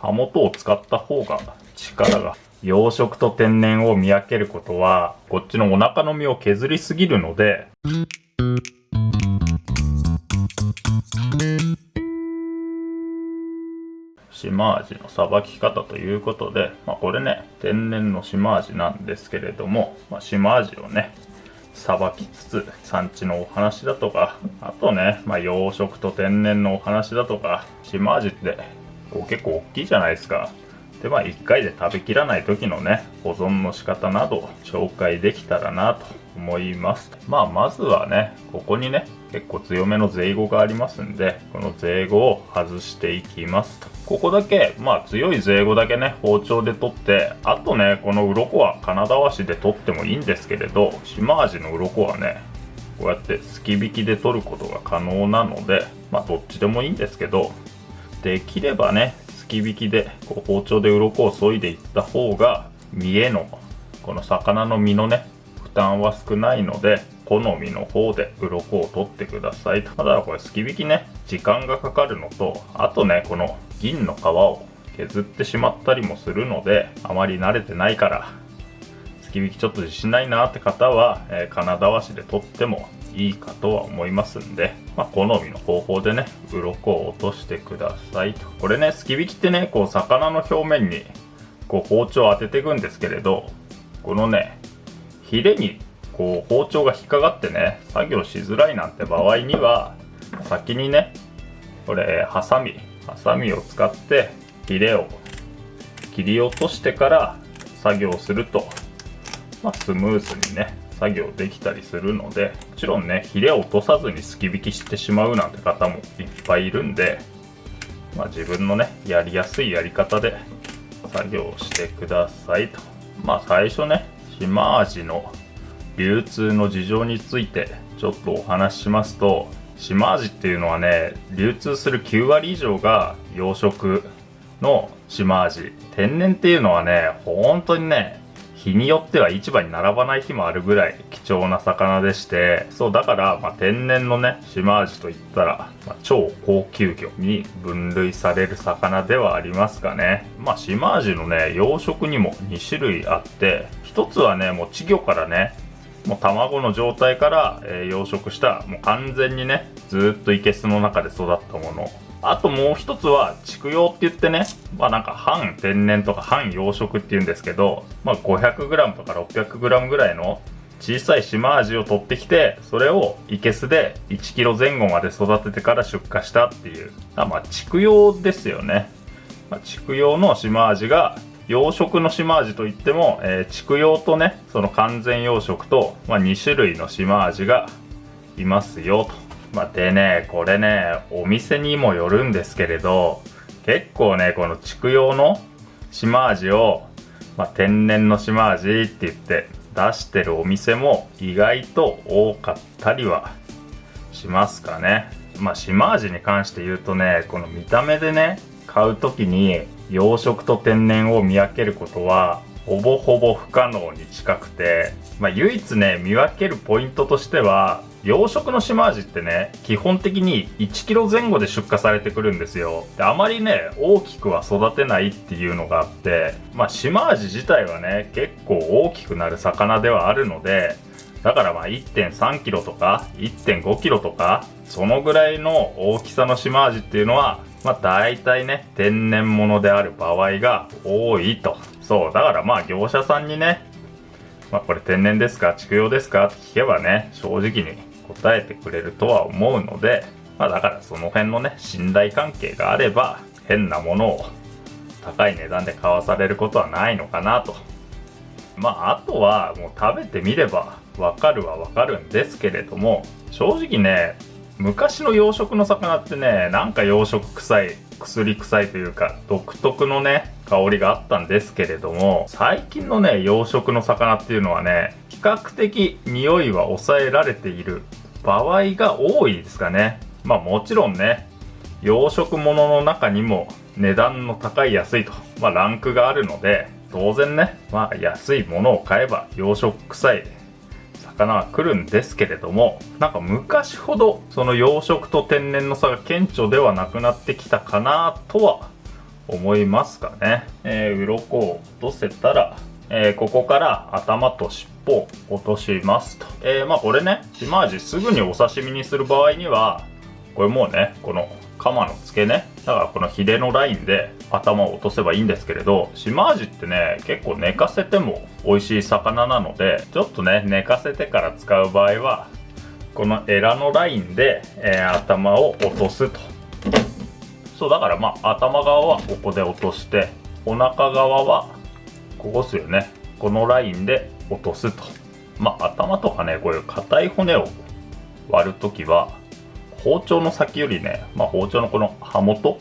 刃元を使った方が力が。養殖と天然を見分けることは、こっちのお腹の身を削りすぎるので、島味のさばき方ということで、これね、天然の島味なんですけれども、島味をね、さばきつつ、産地のお話だとか、あとね、養殖と天然のお話だとか、島味って結構大きいじゃないですか。で、1回で食べきらない時のね、保存の仕方など紹介できたらなと思います。まずはね、ここにね、結構強めのゼイゴがありますんで、このゼイゴを外していきますと。ここだけ、強いゼイゴだけね、包丁で取って、あとね、この鱗は金だわしで取ってもいいんですけれど、島味の鱗はね、こうやってすき引きで取ることが可能なので、どっちでもいいんですけど、できればね、すき引きで包丁で鱗を削いでいった方が身へのこの魚の身のね負担は少ないので、好みの方で鱗を取ってくださいと。ただこれすき引きね時間がかかるのと、あとねこの銀の皮を削ってしまったりもするので、あまり慣れてないからすき引きちょっと自信ないなって方は、金だわしで取ってもいいかとは思いますんで、好みの方法でね鱗を落としてくださいと。これねすき引きってね魚の表面に包丁を当てていくんですけれど、このねヒレに包丁が引っかかってね作業しづらいなんて場合には、先にねこれハサミを使ってヒレを切り落としてから作業すると、スムーズにね作業できたりするので、もちろんねヒレを落とさずにすき引きしてしまうなんて方もいっぱいいるんで、自分のねやりやすいやり方で作業してくださいと。最初ね島味の流通の事情についてちょっとお話ししますと、島味っていうのはね流通する9割以上が養殖の島味。天然っていうのはね本当にね日によっては市場に並ばない日もあるぐらい貴重な魚でして、そうだから、天然のね島味といったら、超高級魚に分類される魚ではありますかね。島味のね養殖にも2種類あって、一つはねもう稚魚からねもう卵の状態から、養殖したもう完全にねずっと生けすの中で育ったもの。あともう一つは畜養って言ってね、半天然とか半養殖って言うんですけど、500g とか 600g ぐらいの小さい島味を取ってきて、それを生けすで 1kg 前後まで育ててから出荷したっていう、畜養ですよね。畜養の島味が、養殖の島味といっても、畜養とねその完全養殖と、2種類の島味がいますよと。でねこれねお店にもよるんですけれど、結構ねこの畜養の島味を、天然の島味って言って出してるお店も意外と多かったりはしますかね。島味に関して言うとね、この見た目でね買う時に養殖と天然を見分けることはほぼほぼ不可能に近くて、唯一ね見分けるポイントとしては、養殖の島味ってね基本的に 1kg 前後で出荷されてくるんですよ。であまりね大きくは育てないっていうのがあって、島味自体はね結構大きくなる魚ではあるので、だから1.3kg とか 1.5kg とかそのぐらいの大きさの島味っていうのは大体ね天然物である場合が多いと。そうだから業者さんにね、これ天然ですか畜養ですかって聞けばね正直に答えてくれるとは思うので、だからその辺のね信頼関係があれば変なものを高い値段で買わされることはないのかなと。あとはもう食べてみればわかるはわかるんですけれども、正直ね昔の養殖の魚ってね養殖臭い薬臭いというか独特のね香りがあったんですけれども、最近のね養殖の魚っていうのはね比較的匂いは抑えられている場合が多いですかね。もちろんね養殖物の中にも値段の高い安いと、ランクがあるので、当然ね安いものを買えば養殖臭い魚は来るんですけれども、昔ほどその養殖と天然の差が顕著ではなくなってきたかなとは思いますかね。鱗を落とせたら、ここから頭と尻尾を落としますと。これね、シマアジすぐにお刺身にする場合には、これもうね、このカマの付けね、だからこのヒレのラインで頭を落とせばいいんですけれど、シマアジってね、結構寝かせても美味しい魚なので、ちょっとね、寝かせてから使う場合は、このエラのラインで、頭を落とすと。そう、だから頭側はここで落として、お腹側はここですよね。このラインで落とすと。頭とかね、こういう硬い骨を割るときは、包丁の先よりね、包丁のこの刃元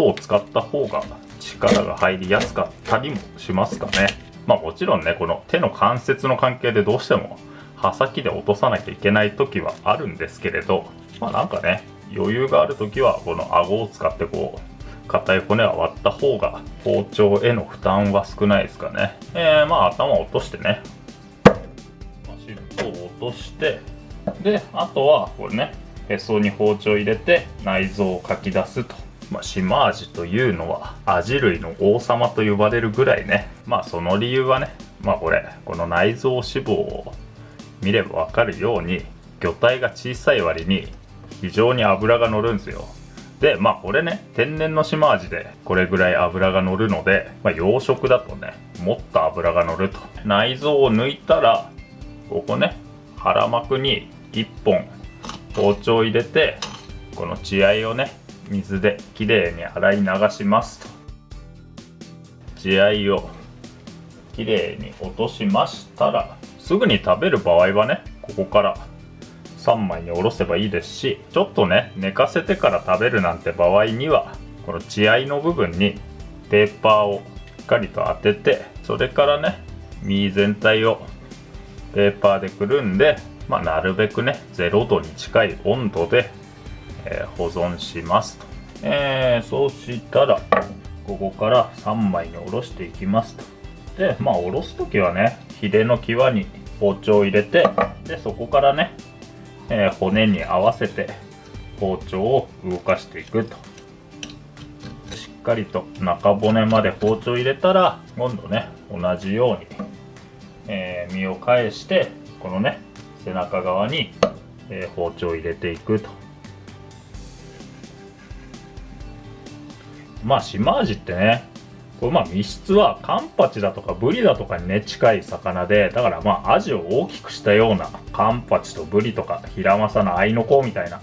を使った方が力が入りやすかったりもしますかね。もちろんね、この手の関節の関係でどうしても刃先で落とさなきゃいけない時はあるんですけれど、なんかね、余裕がある時はこの顎を使ってこう硬い骨は割った方が包丁への負担は少ないですかね。頭を落としてね、尻尾を落として、であとはこれね、へそに包丁入れて内臓をかき出すと。シマアジというのはアジ類の王様と呼ばれるぐらいね。その理由はね、この内臓脂肪を見ればわかるように、魚体が小さい割に非常に脂が乗るんですよ。でこれね、天然のシマアジでこれぐらい脂が乗るので、養殖だとね、もっと脂が乗ると。内臓を抜いたら、ここね、腹膜に1本包丁入れて、この血合いをね、水できれいに洗い流しますと。血合いをきれいに落としましたら、すぐに食べる場合はね、ここから3枚におろせばいいですし、ちょっとね、寝かせてから食べるなんて場合には、この血合いの部分にペーパーをしっかりと当てて、それからね、身全体をペーパーでくるんで、なるべくね、0度に近い温度で、保存しますと。そうしたら、ここから3枚におろしていきますと。で、おろすときはね、ヒレの際に包丁を入れて、で、そこからね、骨に合わせて包丁を動かしていくと。しっかりと中骨まで包丁入れたら、今度ね、同じように、身を返して、このね、背中側に、包丁を入れていくと。シマアジってね、これ身質はカンパチだとかブリだとかにね、近い魚で、だからアジを大きくしたようなカンパチとブリとかヒラマサのアイノコみたいな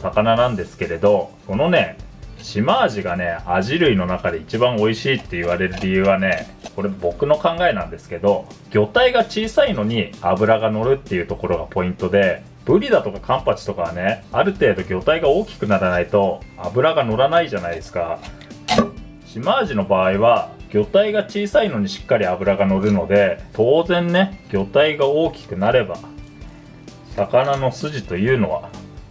魚なんですけれど、このね、シマアジがね、アジ類の中で一番美味しいって言われる理由はね、これ僕の考えなんですけど、魚体が小さいのに脂が乗るっていうところがポイントで、ブリだとかカンパチとかはね、ある程度魚体が大きくならないと脂が乗らないじゃないですか。シマアジの場合は魚体が小さいのにしっかり脂が乗るので、当然ね、魚体が大きくなれば魚の筋というのは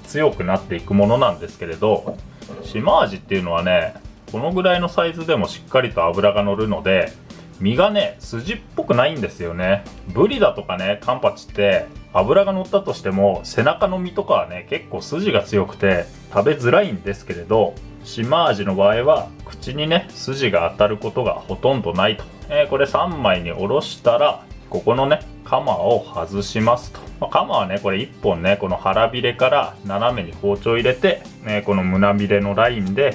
強くなっていくものなんですけれど、シマアジっていうのはね、このぐらいのサイズでもしっかりと脂が乗るので、身がね、筋っぽくないんですよね。ブリだとかね、カンパチって脂が乗ったとしても背中の身とかはね、結構筋が強くて食べづらいんですけれど、シマアジの場合は口にね、筋が当たることがほとんどないと。これ3枚におろしたら、ここのね、カマを外しますと。カマはね、これ1本ね、この腹びれから斜めに包丁入れて、この胸びれのラインで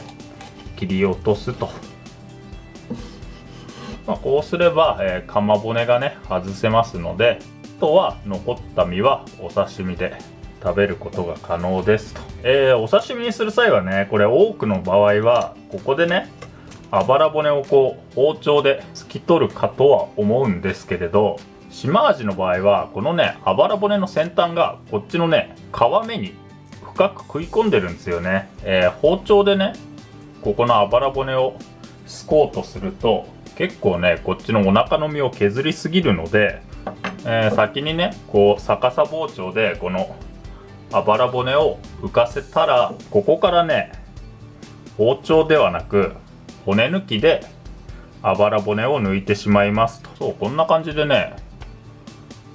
切り落とすと。こうすれば、カマ骨がね、外せますので、あとは残った身はお刺身で食べることが可能ですと。お刺身にする際はね、これ多くの場合はここでね、あばら骨をこう包丁で突き取るかとは思うんですけれど、シマアジの場合はこのね、あばら骨の先端がこっちのね、皮目に深く食い込んでるんですよね。包丁でね、ここのあばら骨をすこうとすると結構ね、こっちのお腹の身を削りすぎるので、先にね、こう逆さ包丁でこのあばら骨を浮かせたら、ここからね、包丁ではなく骨抜きであばら骨を抜いてしまいますと。そう、こんな感じでね、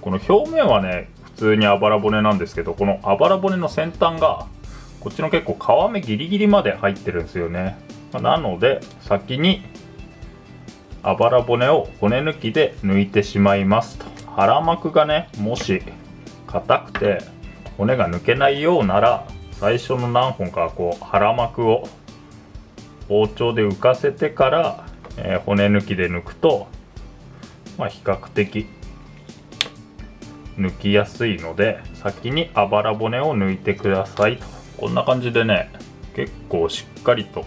この表面はね、普通にあばら骨なんですけど、このあばら骨の先端がこっちの結構皮目ギリギリまで入ってるんですよね。なので先にあばら骨を骨抜きで抜いてしまいますと。腹膜がね、もし硬くて骨が抜けないようなら、最初の何本かこう腹膜を包丁で浮かせてから、骨抜きで抜くと、比較的抜きやすいので、先にあばら骨を抜いてくださいと。こんな感じでね、結構しっかりと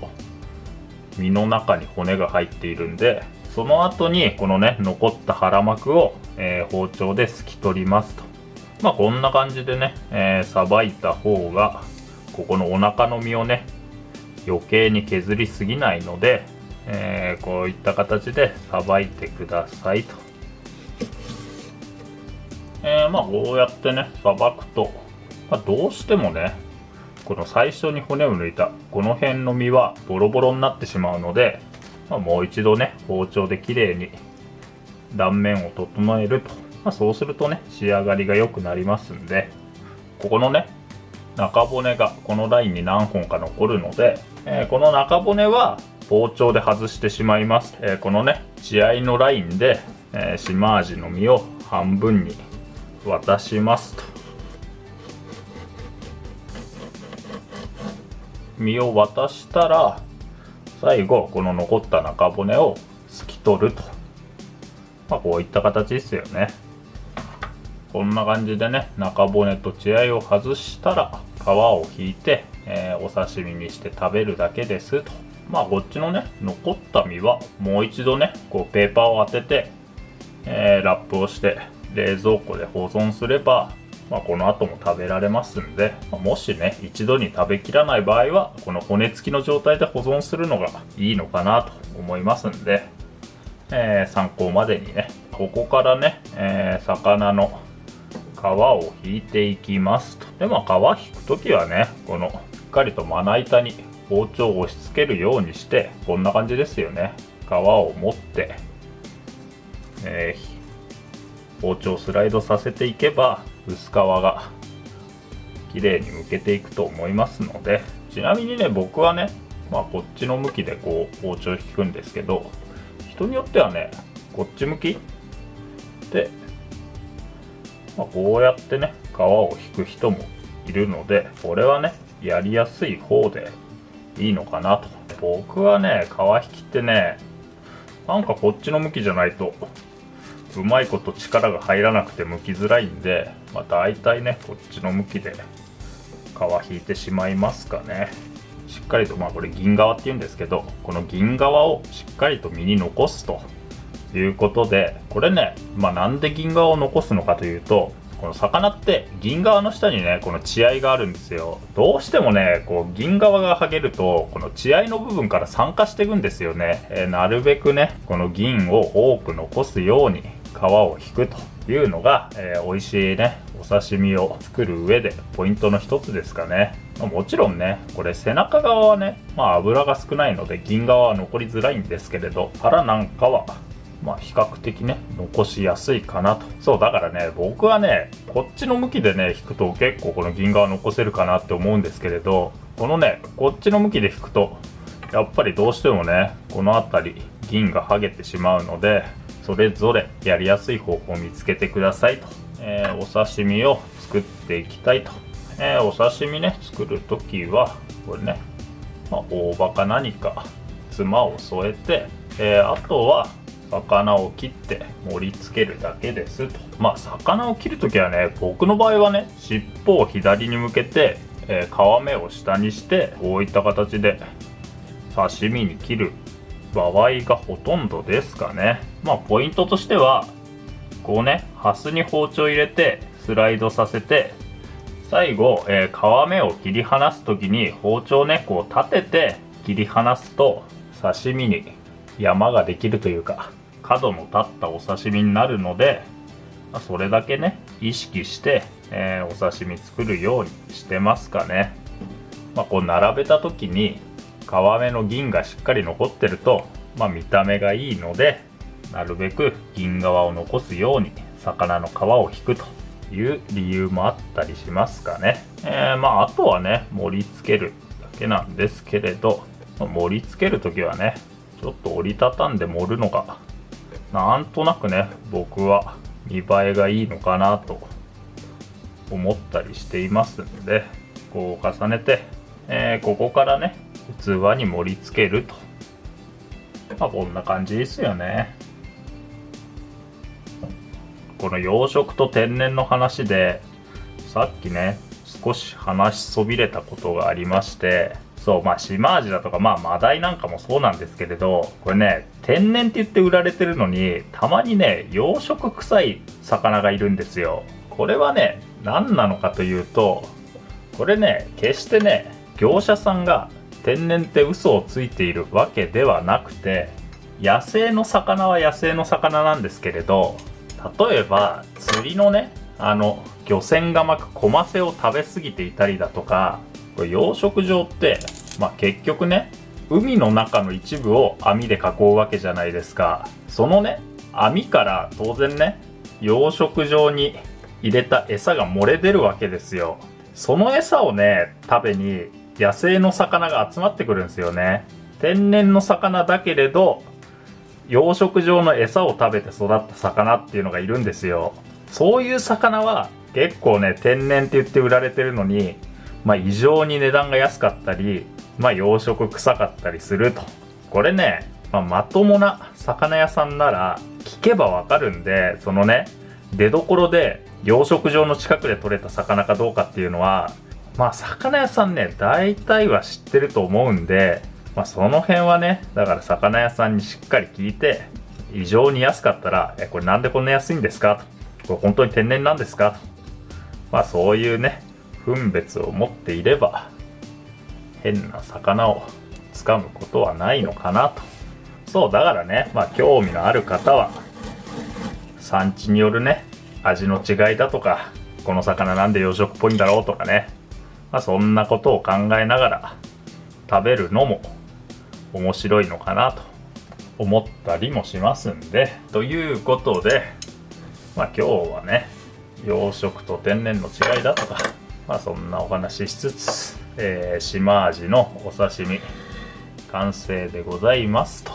身の中に骨が入っているんで、その後にこのね残った腹膜を、包丁ですき取りますと。こんな感じでね、さばいた方がここのお腹の身をね余計に削りすぎないので、こういった形でさばいてくださいと。こうやってねさばくと、どうしてもねこの最初に骨を抜いたこの辺の身はボロボロになってしまうので、もう一度ね包丁できれいに断面を整えると、そうするとね仕上がりが良くなりますんで、ここのね中骨がこのラインに何本か残るので、この中骨は包丁で外してしまいます。このね血合いのラインで、シマアジの身を半分に渡しますと。身を渡したら最後この残った中骨をすき取ると、こういった形ですよね。こんな感じでね中骨と血合いを外したら皮を引いて、お刺身にして食べるだけですと。こっちのね残った身はもう一度ねこうペーパーを当てて、ラップをして冷蔵庫で保存すれば、この後も食べられますんで、もしね一度に食べきらない場合はこの骨付きの状態で保存するのがいいのかなと思いますんで、参考までにね。ここからね、魚の皮を引いていきますと。で皮引くときはねこのしっかりとまな板に包丁を押し付けるようにして、こんな感じですよね。皮を持って、包丁をスライドさせていけば薄皮が綺麗に剥けていくと思いますので。ちなみにね僕はね、こっちの向きでこう包丁を引くんですけど、人によってはねこっち向きで、こうやってね皮を引く人もいるので、これはねやりやすい方でいいのかなと。僕はね皮引きってねなんかこっちの向きじゃないとうまいこと力が入らなくて剥きづらいんで、大体ねこっちの向きで皮引いてしまいますかね。しっかりとこれ銀皮っていうんですけど、この銀皮をしっかりと身に残すということで、これねなんで銀皮を残すのかというと、この魚って銀皮の下にねこの血合いがあるんですよ。どうしてもねこう銀皮が剥げるとこの血合いの部分から酸化していくんですよね。なるべくねこの銀を多く残すように皮を引くというのが、美味しいねお刺身を作る上でポイントの一つですかね。もちろんねこれ背中側はね脂が少ないので銀皮は残りづらいんですけれど、腹なんかは比較的ね残しやすいかなと。そうだからね僕はねこっちの向きでね引くと結構この銀皮残せるかなって思うんですけれど、このねこっちの向きで引くとやっぱりどうしてもねこの辺り銀が剥げてしまうので、それぞれやりやすい方法を見つけてくださいと。お刺身を作っていきたいと。お刺身ね作るときはこれね、大葉か何かつまを添えて、あとは魚を切って盛り付けるだけですと。魚を切るときはね僕の場合はね尻尾を左に向けて、皮目を下にしてこういった形で刺身に切る場合がほとんどですかね。ポイントとしてはこうねハスに包丁入れてスライドさせて、最後、皮目を切り離す時に包丁ねこう立てて切り離すと刺身に山ができるというか角の立ったお刺身になるので、それだけね意識して、お刺身作るようにしてますかね。こう並べた時に皮目の銀がしっかり残ってると、見た目がいいのでなるべく銀皮を残すように魚の皮を引くという理由もあったりしますかね。あとはね盛り付けるだけなんですけれど、盛り付けるときはね、ちょっと折りたたんで盛るのがなんとなくね、僕は見栄えがいいのかなと思ったりしていますんで、こう重ねて、ここからね器に盛り付けると、こんな感じですよね。この養殖と天然の話でさっきね少し話しそびれたことがありまして、シマアジだとかマダイなんかもそうなんですけれど、これね天然って言って売られてるのにたまにね養殖臭い魚がいるんですよ。これはね何なのかというと、これね決してね業者さんが天然って嘘をついているわけではなくて、野生の魚は野生の魚なんですけれど、例えば釣りのね漁船が巻くコマセを食べ過ぎていたりだとか、これ養殖場って結局ね海の中の一部を網で囲うわけじゃないですか。そのね網から当然ね養殖場に入れた餌が漏れ出るわけですよ。その餌をね食べに野生の魚が集まってくるんですよね。天然の魚だけれど養殖場の餌を食べて育った魚っていうのがいるんですよ。そういう魚は結構ね天然って言って売られてるのに異常に値段が安かったり養殖臭かったりすると。これね、まともな魚屋さんなら聞けばわかるんで、そのね出どころで養殖場の近くで取れた魚かどうかっていうのは魚屋さんね大体は知ってると思うんで、その辺はねだから魚屋さんにしっかり聞いて、異常に安かったらこれなんでこんな安いんですかと、これ本当に天然なんですかと、そういうね分別を持っていれば変な魚を掴むことはないのかなと。だからね興味のある方は産地によるね味の違いだとか、この魚なんで養殖っぽいんだろうとかね、そんなことを考えながら食べるのも面白いのかなと思ったりもしますんで、ということで今日はね養殖と天然の違いだとか、そんなお話ししつつ、シマアジのお刺身完成でございますと。